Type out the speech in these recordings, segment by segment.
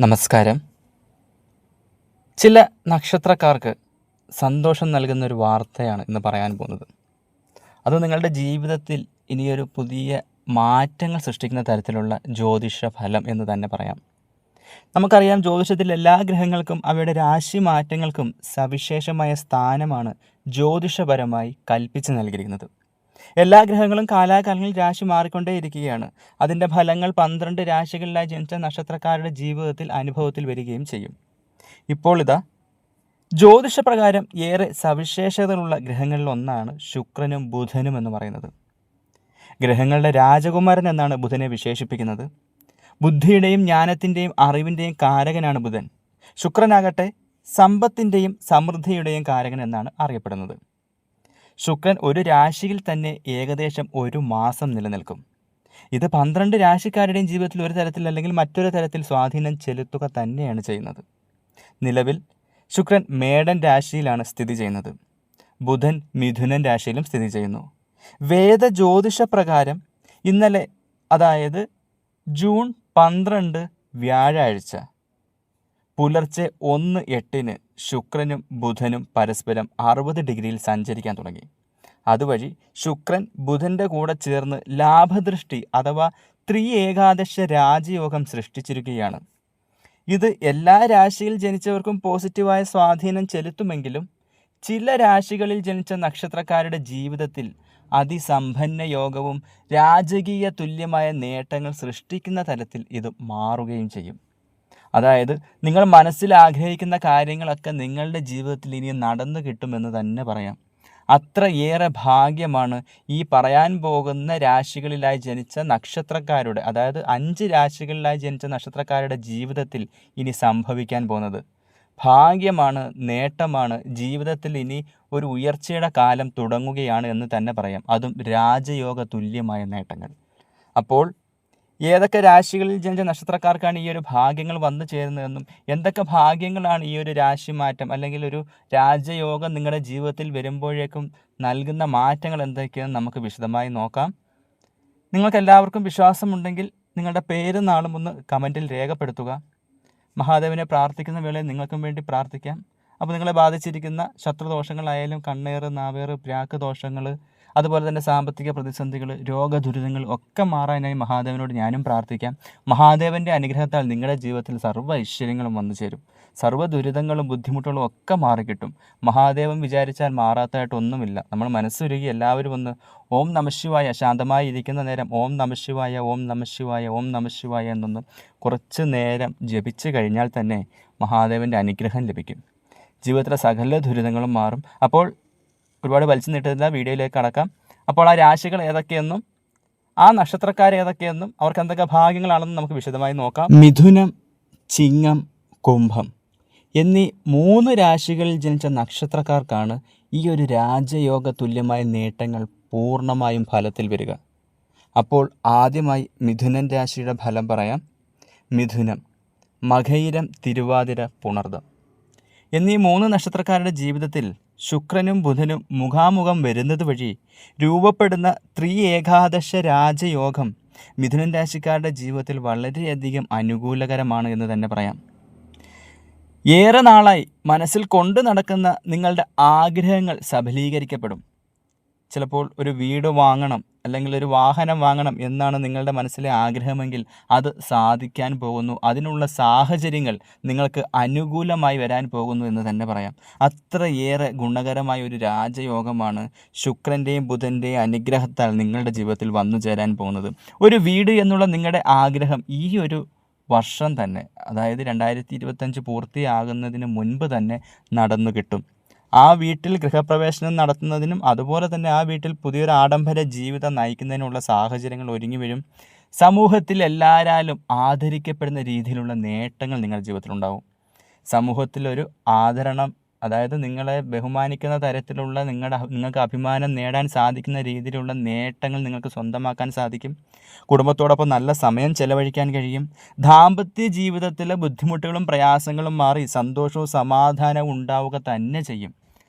നമസ്കാരം. ചില നക്ഷത്രക്കാർക്ക് സന്തോഷം നൽകുന്നൊരു വാർത്തയാണ് ഇന്ന് പറയാൻ പോകുന്നത്. അത് നിങ്ങളുടെ ജീവിതത്തിൽ ഇനിയൊരു പുതിയ മാറ്റങ്ങൾ സൃഷ്ടിക്കുന്ന തരത്തിലുള്ള ജ്യോതിഷ ഫലം എന്ന് തന്നെ പറയാം. നമുക്കറിയാം, ജ്യോതിഷത്തിൽ എല്ലാ ഗ്രഹങ്ങൾക്കും അവയുടെ രാശി മാറ്റങ്ങൾക്കും സവിശേഷമായ സ്ഥാനമാണ് ജ്യോതിഷപരമായി കൽപ്പിച്ച് നൽകിയിരിക്കുന്നത്. എല്ലാ ഗ്രഹങ്ങളും കാലാകാലങ്ങളിൽ രാശി മാറിക്കൊണ്ടേയിരിക്കുകയാണ്. അതിൻ്റെ ഫലങ്ങൾ 12 രാശികളിലായി ജനിച്ച നക്ഷത്രക്കാരുടെ ജീവിതത്തിൽ അനുഭവത്തിൽ വരികയും ചെയ്യും. ഇപ്പോൾ ജ്യോതിഷപ്രകാരം ഏറെ സവിശേഷതകളുള്ള ഗ്രഹങ്ങളിൽ ഒന്നാണ് ശുക്രനും ബുധനും എന്ന് പറയുന്നത്. ഗ്രഹങ്ങളുടെ രാജകുമാരൻ എന്നാണ് ബുധനെ വിശേഷിപ്പിക്കുന്നത്. ബുദ്ധിയുടെയും ജ്ഞാനത്തിൻ്റെയും അറിവിൻ്റെയും കാരകനാണ് ബുധൻ. ശുക്രനാകട്ടെ സമ്പത്തിൻ്റെയും സമൃദ്ധിയുടെയും കാരകൻ എന്നാണ് അറിയപ്പെടുന്നത്. ശുക്രൻ ഒരു രാശിയിൽ തന്നെ ഏകദേശം 1 മാസം നിലനിൽക്കും. ഇത് 12 രാശിക്കാരുടെയും ജീവിതത്തിൽ ഒരു തരത്തിൽ അല്ലെങ്കിൽ മറ്റൊരു തരത്തിൽ സ്വാധീനം ചെലുത്തുക തന്നെയാണ് ചെയ്യുന്നത്. നിലവിൽ ശുക്രൻ മേടൻ രാശിയിലാണ് സ്ഥിതി ചെയ്യുന്നത്. ബുധൻ മിഥുനൻ രാശിയിലും സ്ഥിതി ചെയ്യുന്നു. വേദ ജ്യോതിഷ പ്രകാരം ഇന്നലെ, അതായത് ജൂൺ 12 വ്യാഴാഴ്ച പുലർച്ചെ 1:08 ശുക്രനും ബുധനും പരസ്പരം 60 ഡിഗ്രിയിൽ സഞ്ചരിക്കാൻ തുടങ്ങി. അതുവഴി ശുക്രൻ ബുധൻ്റെ കൂടെ ചേർന്ന് ലാഭദൃഷ്ടി അഥവാ ത്രിഏകാദശ രാജയോഗം സൃഷ്ടിച്ചിരിക്കുകയാണ്. ഇത് എല്ലാ രാശിയിൽ ജനിച്ചവർക്കും പോസിറ്റീവായ സ്വാധീനം ചെലുത്തുമെങ്കിലും ചില രാശികളിൽ ജനിച്ച നക്ഷത്രക്കാരുടെ ജീവിതത്തിൽ അതിസമ്പന്ന യോഗവും രാജകീയ തുല്യമായ നേട്ടങ്ങൾ സൃഷ്ടിക്കുന്ന തരത്തിൽ ഇത് മാറുകയും ചെയ്യും. അതായത് നിങ്ങൾ മനസ്സിൽ ആഗ്രഹിക്കുന്ന കാര്യങ്ങളൊക്കെ നിങ്ങളുടെ ജീവിതത്തിൽ ഇനി നടന്നു കിട്ടുമെന്ന് തന്നെ പറയാം. അത്രയേറെ ഭാഗ്യമാണ് ഈ പറയാൻ പോകുന്ന രാശികളിലായി ജനിച്ച നക്ഷത്രക്കാരുടെ, അതായത് 5 രാശികളിലായി ജനിച്ച നക്ഷത്രക്കാരുടെ ജീവിതത്തിൽ ഇനി സംഭവിക്കാൻ പോകുന്നത്. ഭാഗ്യമാണ്, നേട്ടമാണ്. ജീവിതത്തിൽ ഇനി ഒരു ഉയർച്ചയുടെ കാലം തുടങ്ങുകയാണ് എന്ന് തന്നെ പറയാം. അതും രാജയോഗ തുല്യമായ നേട്ടങ്ങൾ. അപ്പോൾ ഏതൊക്കെ രാശികളിൽ ജനിച്ച നക്ഷത്രക്കാർക്കാണ് ഈ ഒരു ഭാഗ്യങ്ങൾ വന്നു ചേരുന്നതെന്നും എന്തൊക്കെ ഭാഗ്യങ്ങളാണ് ഈ ഒരു രാശി മാറ്റം അല്ലെങ്കിൽ ഒരു രാജയോഗം നിങ്ങളുടെ ജീവിതത്തിൽ വരുമ്പോഴേക്കും നൽകുന്ന മാറ്റങ്ങൾ എന്തൊക്കെയെന്ന് നമുക്ക് വിശദമായി നോക്കാം. നിങ്ങൾക്കെല്ലാവർക്കും വിശ്വാസമുണ്ടെങ്കിൽ നിങ്ങളുടെ പേരും നാളും ഒന്ന് കമൻറ്റിൽ രേഖപ്പെടുത്തുക. മഹാദേവനെ പ്രാർത്ഥിക്കുന്ന വേളയിൽ നിങ്ങൾക്കും വേണ്ടി പ്രാർത്ഥിക്കാം. അപ്പോൾ നിങ്ങളെ ബാധിച്ചിരിക്കുന്ന ശത്രുദോഷങ്ങളായാലും കണ്ണേറ്, നാവേറ്, പ്രാക്ക് ദോഷങ്ങൾ, അതുപോലെ തന്നെ സാമ്പത്തിക പ്രതിസന്ധികൾ, രോഗദുരിതങ്ങൾ ഒക്കെ മാറാനായി മഹാദേവനോട് ഞാനും പ്രാർത്ഥിക്കാം. മഹാദേവൻ്റെ അനുഗ്രഹത്താൽ നിങ്ങളുടെ ജീവിതത്തിൽ സർവ്വ ഐശ്വര്യങ്ങളും വന്നു ചേരും. സർവ്വ ദുരിതങ്ങളും ബുദ്ധിമുട്ടുകളും ഒക്കെ മാറിക്കിട്ടും. മഹാദേവൻ വിചാരിച്ചാൽ മാറാത്തതായിട്ടൊന്നുമില്ല. നമ്മൾ മനസ്സുരുകി എല്ലാവരും ഒന്ന് ഓം നമഃശിവായ, ശാന്തമായി ഇരിക്കുന്ന നേരം ഓം നമഃശിവായ, ഓം നമഃശിവായ, ഓം നമഃശിവായ എന്നൊന്ന് കുറച്ച് നേരം ജപിച്ചു കഴിഞ്ഞാൽ തന്നെ മഹാദേവൻ്റെ അനുഗ്രഹം ലഭിക്കും. ജീവിതത്തിലെ സകല ദുരിതങ്ങളും മാറും. അപ്പോൾ ഒരുപാട് വലിച്ചു നീട്ടുന്ന വീഡിയോയിലേക്ക് കടക്കാം. അപ്പോൾ ആ രാശികൾ ഏതൊക്കെയെന്നും ആ നക്ഷത്രക്കാർ ഏതൊക്കെയെന്നും അവർക്ക് എന്തൊക്കെ ഭാഗ്യങ്ങളാണെന്നും നമുക്ക് വിശദമായി നോക്കാം. മിഥുനം, ചിങ്ങം, കുംഭം എന്നീ 3 രാശികളിൽ ജനിച്ച നക്ഷത്രക്കാർക്കാണ് ഈ ഒരു രാജയോഗ തുല്യമായ നേട്ടങ്ങൾ പൂർണ്ണമായും ഫലത്തിൽ വരിക. അപ്പോൾ ആദ്യമായി മിഥുനൻ രാശിയുടെ ഫലം പറയാം. മിഥുനം, മകയിരം, തിരുവാതിര, പുണർദം എന്നീ 3 നക്ഷത്രക്കാരുടെ ജീവിതത്തിൽ ശുക്രനും ബുധനും മുഖാമുഖം വരുന്നത് വഴി രൂപപ്പെടുന്ന ത്രിഏകാദശ രാജയോഗം മിഥുനൻ രാശിക്കാരുടെ ജീവിതത്തിൽ വളരെയധികം അനുകൂലകരമാണ് എന്ന് തന്നെ പറയാം. ഏറെ നാളായി മനസ്സിൽ കൊണ്ടു നടക്കുന്ന നിങ്ങളുടെ ആഗ്രഹങ്ങൾ സഫലീകരിക്കപ്പെടും. ചിലപ്പോൾ ഒരു വീട് വാങ്ങണം അല്ലെങ്കിൽ ഒരു വാഹനം വാങ്ങണം എന്നാണ് നിങ്ങളുടെ മനസ്സിലെ ആഗ്രഹമെങ്കിൽ അത് സാധിക്കാൻ പോകുന്നു. അതിനുള്ള സാഹചര്യങ്ങൾ നിങ്ങൾക്ക് അനുകൂലമായി വരാൻ പോകുന്നു എന്ന് തന്നെ പറയാം. അത്രയേറെ ഗുണകരമായ ഒരു രാജയോഗമാണ് ശുക്രൻ്റെയും ബുധൻ്റെയും അനുഗ്രഹത്താൽ നിങ്ങളുടെ ജീവിതത്തിൽ വന്നു ചേരാൻ പോകുന്നത്. ഒരു വീട് എന്നുള്ള നിങ്ങളുടെ ആഗ്രഹം ഈ ഒരു വർഷം തന്നെ, അതായത് 2025 പൂർത്തിയാകുന്നതിന് മുൻപ് തന്നെ നടന്നു കിട്ടും. ആ വീട്ടിൽ ഗൃഹപ്രവേശനം നടത്തുന്നതിനും അതുപോലെ തന്നെ ആ വീട്ടിൽ പുതിയൊരു ആഡംബര ജീവിതം നയിക്കുന്നതിനുള്ള സാഹചര്യങ്ങൾ ഒരുങ്ങി വരും. സമൂഹത്തിൽ എല്ലാവരാലും ആദരിക്കപ്പെടുന്ന രീതിയിലുള്ള നേട്ടങ്ങൾ നിങ്ങളുടെ ജീവിതത്തിലുണ്ടാവും. സമൂഹത്തിലൊരു ആദരണം, അതായത് നിങ്ങളെ ബഹുമാനിക്കുന്ന തരത്തിലുള്ള നിങ്ങൾക്ക് അഭിമാനം നേടാൻ സാധിക്കുന്ന രീതിയിലുള്ള നേട്ടങ്ങൾ നിങ്ങൾക്ക് സ്വന്തമാക്കാൻ സാധിക്കും. കുടുംബത്തോടൊപ്പം നല്ല സമയം ചെലവഴിക്കാൻ കഴിയും. ദാമ്പത്യ ജീവിതത്തിലെ ബുദ്ധിമുട്ടുകളും പ്രയാസങ്ങളും മാറി സന്തോഷവും സമാധാനവും ഉണ്ടാവുക തന്നെ ചെയ്യും.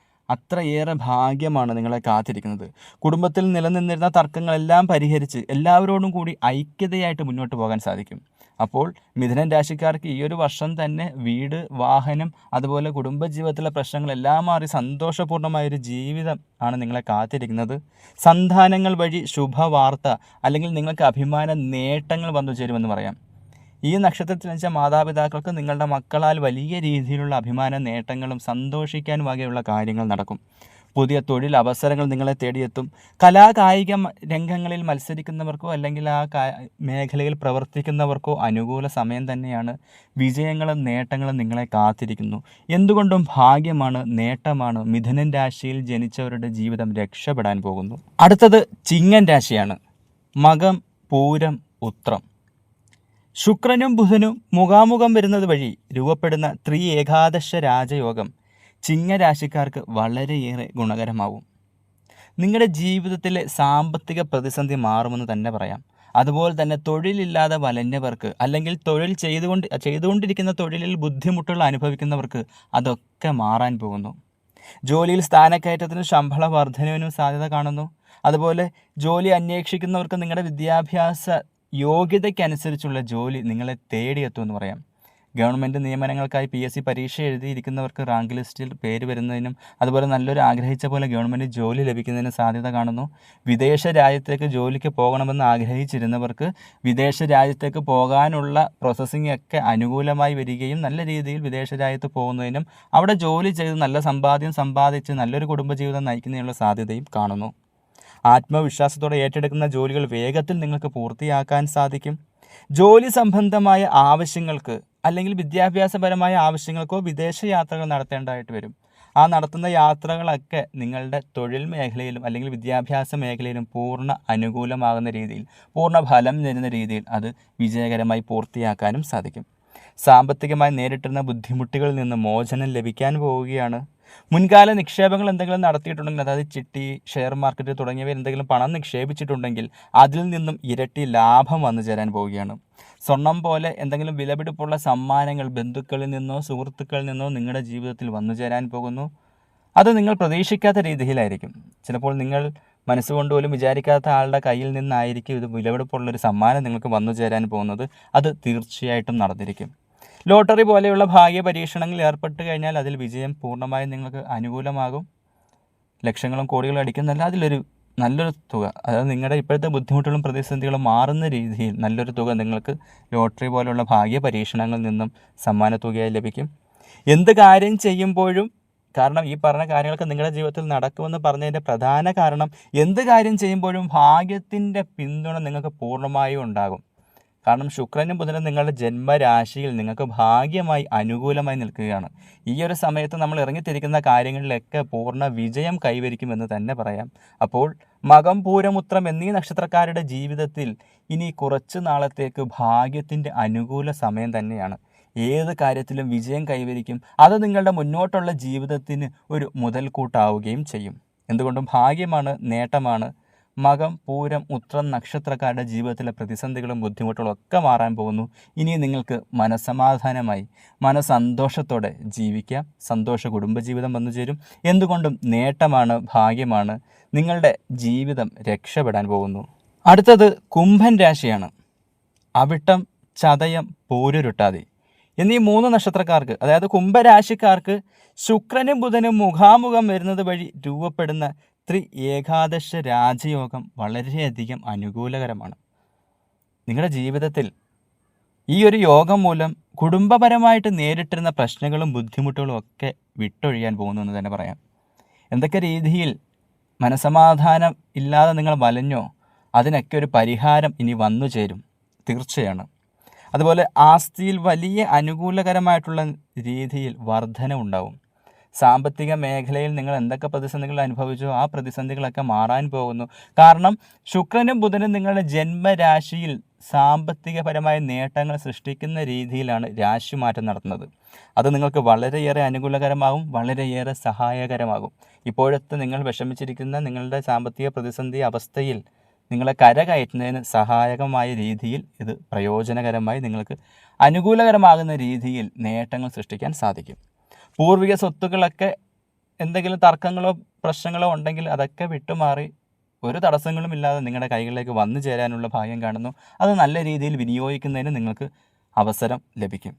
അത്രയേറെ ഭാഗ്യമാണ് നിങ്ങളെ കാത്തിരിക്കുന്നത്. കുടുംബത്തിൽ നിലനിന്നിരുന്ന തർക്കങ്ങളെല്ലാം പരിഹരിച്ച് എല്ലാവരോടും കൂടി ഐക്യതയായിട്ട് മുന്നോട്ട് പോകാൻ സാധിക്കും. അപ്പോൾ മിഥുനൻ രാശിക്കാർക്ക് ഈ ഒരു വർഷം തന്നെ വീട്, വാഹനം, അതുപോലെ കുടുംബജീവിതത്തിലെ പ്രശ്നങ്ങളെല്ലാം മാറി സന്തോഷപൂർണ്ണമായൊരു ജീവിതം ആണ് നിങ്ങളെ കാത്തിരിക്കുന്നത്. സന്താനങ്ങൾ വഴി ശുഭവാർത്ത അല്ലെങ്കിൽ നിങ്ങൾക്ക് അഭിമാന നേട്ടങ്ങൾ വന്നു ചേരുമെന്ന് പറയാം. ഈ നക്ഷത്രത്തിൽ ജനിച്ച മാതാപിതാക്കൾക്ക് നിങ്ങളുടെ മക്കളാൽ വലിയ രീതിയിലുള്ള അഭിമാന നേട്ടങ്ങളും സന്തോഷിക്കാൻ വകയുള്ള കാര്യങ്ങൾ നടക്കും. പുതിയ തൊഴിൽ അവസരങ്ങൾ നിങ്ങളെ തേടിയെത്തും. കലാകായിക രംഗങ്ങളിൽ മത്സരിക്കുന്നവർക്കോ അല്ലെങ്കിൽ ആ മേഖലയിൽ പ്രവർത്തിക്കുന്നവർക്കോ അനുകൂല സമയം തന്നെയാണ്. വിജയങ്ങളും നേട്ടങ്ങളും നിങ്ങളെ കാത്തിരിക്കുന്നു. എന്തുകൊണ്ടും ഭാഗ്യമാണ്, നേട്ടമാണ്. മിഥുനൻ രാശിയിൽ ജനിച്ചവരുടെ ജീവിതം രക്ഷപ്പെടാൻ പോകുന്നു. അടുത്തത് ചിങ്ങൻ രാശിയാണ്. മകം, പൂരം, ഉത്രം. ശുക്രനും ബുധനും മുഖാമുഖം വരുന്നത് വഴി രൂപപ്പെടുന്ന ഏകാദശ രാജയോഗം ചിങ്ങരാശിക്കാർക്ക് വളരെയേറെ ഗുണകരമാവും. നിങ്ങളുടെ ജീവിതത്തിലെ സാമ്പത്തിക പ്രതിസന്ധി മാറുമെന്ന് തന്നെ പറയാം. അതുപോലെ തന്നെ തൊഴിലില്ലാതെ വലഞ്ഞവർക്ക് അല്ലെങ്കിൽ തൊഴിൽ ചെയ്തുകൊണ്ടിരിക്കുന്ന തൊഴിലിൽ ബുദ്ധിമുട്ടുകൾ അനുഭവിക്കുന്നവർക്ക് അതൊക്കെ മാറാൻ പോകുന്നു. ജോലിയിൽ സ്ഥാനക്കയറ്റത്തിനും ശമ്പള വർധനവിനും സാധ്യത കാണുന്നു. അതുപോലെ ജോലി അന്വേഷിക്കുന്നവർക്ക് നിങ്ങളുടെ വിദ്യാഭ്യാസ യോഗ്യതയ്ക്കനുസരിച്ചുള്ള ജോലി നിങ്ങളെ തേടിയെത്തുമെന്ന് പറയാം. ഗവൺമെൻറ് നിയമനങ്ങൾക്കായി PSC പരീക്ഷ എഴുതിയിരിക്കുന്നവർക്ക് റാങ്ക് ലിസ്റ്റിൽ പേര് വരുന്നതിനും അതുപോലെ നല്ലൊരു ആഗ്രഹിച്ച പോലെ ഗവൺമെൻറ് ജോലി ലഭിക്കുന്നതിനും സാധ്യത കാണുന്നു. വിദേശ രാജ്യത്തേക്ക് ജോലിക്ക് പോകണമെന്ന് ആഗ്രഹിച്ചിരുന്നവർക്ക് വിദേശ രാജ്യത്തേക്ക് പോകാനുള്ള പ്രോസസ്സിംഗ് ഒക്കെ അനുകൂലമായി വരികയും നല്ല രീതിയിൽ വിദേശ രാജ്യത്ത് പോകുന്നതിനും അവിടെ ജോലി ചെയ്ത് നല്ല സമ്പാദ്യം സമ്പാദിച്ച് നല്ലൊരു കുടുംബജീവിതം നയിക്കുന്നതിനുള്ള സാധ്യതയും കാണുന്നു. ആത്മവിശ്വാസത്തോടെ ഏറ്റെടുക്കുന്ന ജോലികൾ വേഗത്തിൽ നിങ്ങൾക്ക് പൂർത്തിയാക്കാൻ സാധിക്കും. ജോലി സംബന്ധമായ ആവശ്യങ്ങൾക്ക് അല്ലെങ്കിൽ വിദ്യാഭ്യാസപരമായ ആവശ്യങ്ങൾക്കോ വിദേശ യാത്രകൾ നടത്തേണ്ടതായിട്ട് വരും. ആ നടത്തുന്ന യാത്രകളൊക്കെ നിങ്ങളുടെ തൊഴിൽ മേഖലയിലും അല്ലെങ്കിൽ വിദ്യാഭ്യാസ മേഖലയിലും പൂർണ്ണ അനുകൂലമാകുന്ന രീതിയിൽ, പൂർണ്ണ ഫലം തരുന്ന രീതിയിൽ അത് വിജയകരമായി പൂർത്തിയാക്കാനും സാധിക്കും. സാമ്പത്തികമായി നേരിട്ടിരുന്ന ബുദ്ധിമുട്ടുകളിൽ നിന്ന് മോചനം ലഭിക്കാൻ പോവുകയാണ്. മുൻകാല നിക്ഷേപങ്ങൾ എന്തെങ്കിലും നടത്തിയിട്ടുണ്ടെങ്കിൽ, അതായത് ചിട്ടി, ഷെയർ മാർക്കറ്റ് തുടങ്ങിയവയിൽ എന്തെങ്കിലും പണം നിക്ഷേപിച്ചിട്ടുണ്ടെങ്കിൽ അതിൽ നിന്നും ഇരട്ടി ലാഭം വന്നു ചേരാൻ പോവുകയാണ്. സ്വർണം പോലെ എന്തെങ്കിലും വിലപിടിപ്പുള്ള സമ്മാനങ്ങൾ ബന്ധുക്കളിൽ നിന്നോ സുഹൃത്തുക്കളിൽ നിന്നോ നിങ്ങളുടെ ജീവിതത്തിൽ വന്നു ചേരാൻ പോകുന്നു. അത് നിങ്ങൾ പ്രതീക്ഷിക്കാത്ത രീതിയിലായിരിക്കും. ചിലപ്പോൾ നിങ്ങൾ മനസ്സുകൊണ്ട് പോലും വിചാരിക്കാത്ത ആളുടെ കയ്യിൽ നിന്നായിരിക്കും ഇത് വിലപിടിപ്പുള്ളൊരു സമ്മാനം നിങ്ങൾക്ക് വന്നു ചേരാൻ പോകുന്നത്. അത് തീർച്ചയായിട്ടും നടന്നിരിക്കും. ലോട്ടറി പോലെയുള്ള ഭാഗ്യ പരീക്ഷണങ്ങളിൽ ഏർപ്പെട്ട് കഴിഞ്ഞാൽ അതിൽ വിജയം പൂർണ്ണമായും നിങ്ങൾക്ക് അനുകൂലമാകും. ലക്ഷങ്ങളും കോടികളും അടിക്കുന്നല്ല, അതിലൊരു നല്ലൊരു തുക, അതായത് നിങ്ങളുടെ ഇപ്പോഴത്തെ ബുദ്ധിമുട്ടുകളും പ്രതിസന്ധികളും മാറുന്ന രീതിയിൽ നല്ലൊരു തുക നിങ്ങൾക്ക് ലോട്ടറി പോലെയുള്ള ഭാഗ്യ പരീക്ഷണങ്ങളിൽ നിന്നും സമ്മാന തുകയായി ലഭിക്കും. എന്ത് കാര്യം ചെയ്യുമ്പോഴും, കാരണം ഈ പറഞ്ഞ കാര്യങ്ങളൊക്കെ നിങ്ങളുടെ ജീവിതത്തിൽ നടക്കുമെന്ന് പറഞ്ഞതിൻ്റെ പ്രധാന കാരണം, എന്ത് കാര്യം ചെയ്യുമ്പോഴും ഭാഗ്യത്തിൻ്റെ പിന്തുണ നിങ്ങൾക്ക് പൂർണ്ണമായും ഉണ്ടാകും. കാരണം ശുക്രനും ബുധനും നിങ്ങളുടെ ജന്മരാശിയിൽ നിങ്ങൾക്ക് ഭാഗ്യമായി അനുകൂലമായി നിൽക്കുകയാണ്. ഈ ഒരു സമയത്ത് നമ്മൾ ഇറങ്ങിത്തിരിക്കുന്ന കാര്യങ്ങളിലൊക്കെ പൂർണ്ണ വിജയം കൈവരിക്കുമെന്ന് തന്നെ പറയാം. അപ്പോൾ മകം, പൂരം, ഉത്രം എന്നീ നക്ഷത്രക്കാരുടെ ജീവിതത്തിൽ ഇനി കുറച്ച് നാളത്തേക്ക് ഭാഗ്യത്തിൻ്റെ അനുകൂല സമയം തന്നെയാണ്. ഏത് കാര്യത്തിലും വിജയം കൈവരിക്കും. അത് നിങ്ങളുടെ മുന്നോട്ടുള്ള ജീവിതത്തിന് ഒരു മുതൽക്കൂട്ടാവുകയും ചെയ്യും. എന്തുകൊണ്ടും ഭാഗ്യമാണ്, നേട്ടമാണ്. മകം, പൂരം, ഉത്രം നക്ഷത്രക്കാരുടെ ജീവിതത്തിലെ പ്രതിസന്ധികളും ബുദ്ധിമുട്ടുകളും ഒക്കെ മാറാൻ പോകുന്നു. ഇനി നിങ്ങൾക്ക് മനസ്സമാധാനമായി മനസ്സന്തോഷത്തോടെ ജീവിക്കാം. സന്തോഷ കുടുംബജീവിതം വന്നു ചേരും. എന്തുകൊണ്ടും നേട്ടമാണ്, ഭാഗ്യമാണ്. നിങ്ങളുടെ ജീവിതം രക്ഷപ്പെടാൻ പോകുന്നു. അടുത്തത് കുംഭൻ രാശിയാണ്. അവിട്ടം, ചതയം, പൂരുരുട്ടാതി എന്നീ 3 നക്ഷത്രക്കാർക്ക്, അതായത് കുംഭരാശിക്കാർക്ക് ശുക്രനും ബുധനും മുഖാമുഖം വരുന്നത് വഴി രൂപപ്പെടുന്ന ഏകാദശ രാജയോഗം വളരെയധികം അനുകൂലകരമാണ്. നിങ്ങളുടെ ജീവിതത്തിൽ ഈ ഒരു യോഗം മൂലം കുടുംബപരമായിട്ട് നേരിട്ടിരുന്ന പ്രശ്നങ്ങളും ബുദ്ധിമുട്ടുകളും ഒക്കെ വിട്ടൊഴിയാൻ പോകുന്നു എന്ന് തന്നെ പറയാം. എന്തൊക്കെ രീതിയിൽ മനസമാധാനം ഇല്ലാതെ നിങ്ങൾ വലഞ്ഞോ അതിനൊക്കെ ഒരു പരിഹാരം ഇനി വന്നു ചേരും, തീർച്ചയാണ്. അതുപോലെ ആസ്തിയിൽ വലിയ അനുകൂലകരമായിട്ടുള്ള രീതിയിൽ വർധന ഉണ്ടാവും. സാമ്പത്തിക മേഖലയിൽ നിങ്ങൾ എന്തൊക്കെ പ്രതിസന്ധികൾ അനുഭവിച്ചോ ആ പ്രതിസന്ധികളൊക്കെ മാറാൻ പോകുന്നു. കാരണം ശുക്രനും ബുധനും നിങ്ങളുടെ ജന്മരാശിയിൽ സാമ്പത്തികപരമായ നേട്ടങ്ങൾ സൃഷ്ടിക്കുന്ന രീതിയിലാണ് രാശിമാറ്റം നടത്തുന്നത്. അത് നിങ്ങൾക്ക് വളരെയേറെ അനുകൂലകരമാകും, വളരെയേറെ സഹായകരമാകും. ഇപ്പോഴത്തെ നിങ്ങൾ വിഷമിച്ചിരിക്കുന്ന നിങ്ങളുടെ സാമ്പത്തിക പ്രതിസന്ധി അവസ്ഥയിൽ നിങ്ങളെ കരകയറ്റുന്നതിന് സഹായകമായ രീതിയിൽ ഇത് പ്രയോജനകരമായി നിങ്ങൾക്ക് അനുകൂലകരമാകുന്ന രീതിയിൽ നേട്ടങ്ങൾ സൃഷ്ടിക്കാൻ സാധിക്കും. പൂർവിക സ്വത്തുക്കളൊക്കെ എന്തെങ്കിലും തർക്കങ്ങളോ പ്രശ്നങ്ങളോ ഉണ്ടെങ്കിൽ അതൊക്കെ വിട്ടുമാറി ഒരു തടസ്സങ്ങളും ഇല്ലാതെ നിങ്ങളുടെ കൈകളിലേക്ക് വന്നു ചേരാനുള്ള ഭാഗ്യം കാണുന്നു. അത് നല്ല രീതിയിൽ വിനിയോഗിക്കുന്നതിന് നിങ്ങൾക്ക് അവസരം ലഭിക്കും.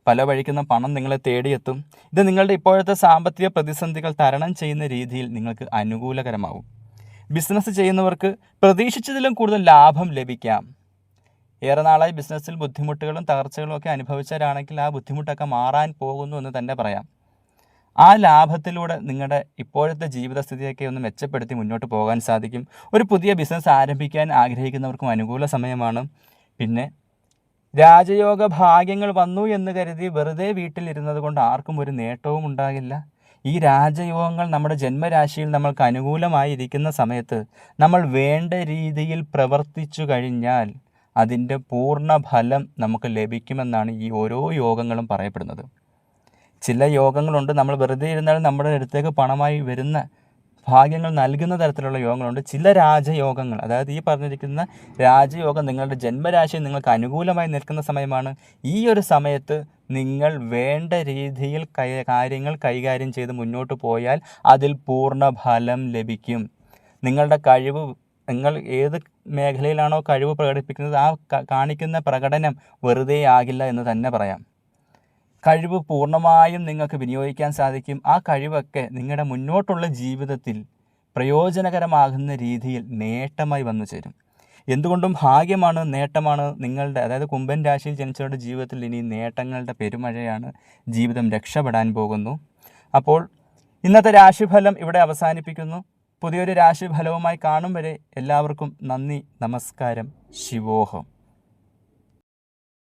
പല വഴിക്കുന്ന പണം നിങ്ങളെ തേടിയെത്തും. ഇത് നിങ്ങളുടെ ഇപ്പോഴത്തെ സാമ്പത്തിക പ്രതിസന്ധികൾ തരണം ചെയ്യുന്ന രീതിയിൽ നിങ്ങൾക്ക് അനുകൂലകരമാവും. ബിസിനസ് ചെയ്യുന്നവർക്ക് പ്രതീക്ഷിച്ചതിലും കൂടുതൽ ലാഭം ലഭിക്കാം. ഏറെ നാളായി ബിസിനസ്സിൽ ബുദ്ധിമുട്ടുകളും തകർച്ചകളും ഒക്കെ അനുഭവിച്ചവരാണെങ്കിൽ ആ ബുദ്ധിമുട്ടൊക്കെ മാറാൻ പോകുന്നു എന്ന് തന്നെ പറയാം. ആ ലാഭത്തിലൂടെ നിങ്ങളുടെ ഇപ്പോഴത്തെ ജീവിതസ്ഥിതിയൊക്കെ ഒന്ന് മെച്ചപ്പെടുത്തി മുന്നോട്ട് പോകാൻ സാധിക്കും. ഒരു പുതിയ ബിസിനസ് ആരംഭിക്കാൻ ആഗ്രഹിക്കുന്നവർക്കും അനുകൂല സമയമാണ്. പിന്നെ രാജയോഗ ഭാഗ്യങ്ങൾ വന്നു എന്ന് കരുതി വെറുതെ വീട്ടിലിരുന്നത് കൊണ്ട് ആർക്കും ഒരു നേട്ടവും ഉണ്ടാകില്ല. ഈ രാജയോഗങ്ങൾ നമ്മുടെ ജന്മരാശിയിൽ നമ്മൾക്ക് അനുകൂലമായിരിക്കുന്ന സമയത്ത് നമ്മൾ വേണ്ട രീതിയിൽ പ്രവർത്തിച്ചു കഴിഞ്ഞാൽ അതിൻ്റെ പൂർണ്ണ ഫലം നമുക്ക് ലഭിക്കുമെന്നാണ് ഈ ഓരോ യോഗങ്ങളും പറയപ്പെടുന്നത്. ചില യോഗങ്ങളുണ്ട്, നമ്മൾ വെറുതെ ഇരുന്നാൽ നമ്മുടെ അടുത്തേക്ക് പണമായി വരുന്ന ഭാഗ്യങ്ങൾ നൽകുന്ന തരത്തിലുള്ള യോഗങ്ങളുണ്ട്. ചില രാജയോഗങ്ങൾ, അതായത് ഈ പറഞ്ഞിരിക്കുന്ന രാജയോഗം നിങ്ങളുടെ ജന്മരാശിയിൽ നിങ്ങൾക്ക് അനുകൂലമായി നിൽക്കുന്ന സമയമാണ്. ഈ ഒരു സമയത്ത് നിങ്ങൾ വേണ്ട രീതിയിൽ കാര്യങ്ങൾ കൈകാര്യം ചെയ്ത് മുന്നോട്ട് പോയാൽ അതിൽ പൂർണ്ണ ഫലം ലഭിക്കും. നിങ്ങളുടെ കഴിവ്, നിങ്ങൾ ഏത് മേഖലയിലാണോ കഴിവ് പ്രകടിപ്പിക്കുന്നത് ആ കാണിക്കുന്ന പ്രകടനം വെറുതെ ആകില്ല എന്ന് തന്നെ പറയാം. കഴിവ് പൂർണ്ണമായും നിങ്ങൾക്ക് വിനിയോഗിക്കാൻ സാധിക്കും. ആ കഴിവൊക്കെ നിങ്ങളുടെ മുന്നോട്ടുള്ള ജീവിതത്തിൽ പ്രയോജനകരമാകുന്ന രീതിയിൽ നേട്ടമായി വന്നു ചേരും. എന്തുകൊണ്ടും ഭാഗ്യമാണ്, നേട്ടമാണ് നിങ്ങളുടെ, അതായത് കുംഭൻ രാശിയിൽ ജനിച്ചവരുടെ ജീവിതത്തിൽ ഇനി നേട്ടങ്ങളുടെ പെരുമഴയാണ്. ജീവിതം രക്ഷപ്പെടാൻ പോകുന്നു. അപ്പോൾ ഇന്നത്തെ രാശിഫലം ഇവിടെ അവസാനിപ്പിക്കുന്നു. പുതിയൊരു രാശിഫലവുമായി കാണും വരെ എല്ലാവർക്കും നന്ദി, നമസ്കാരം, ശിവോഹം.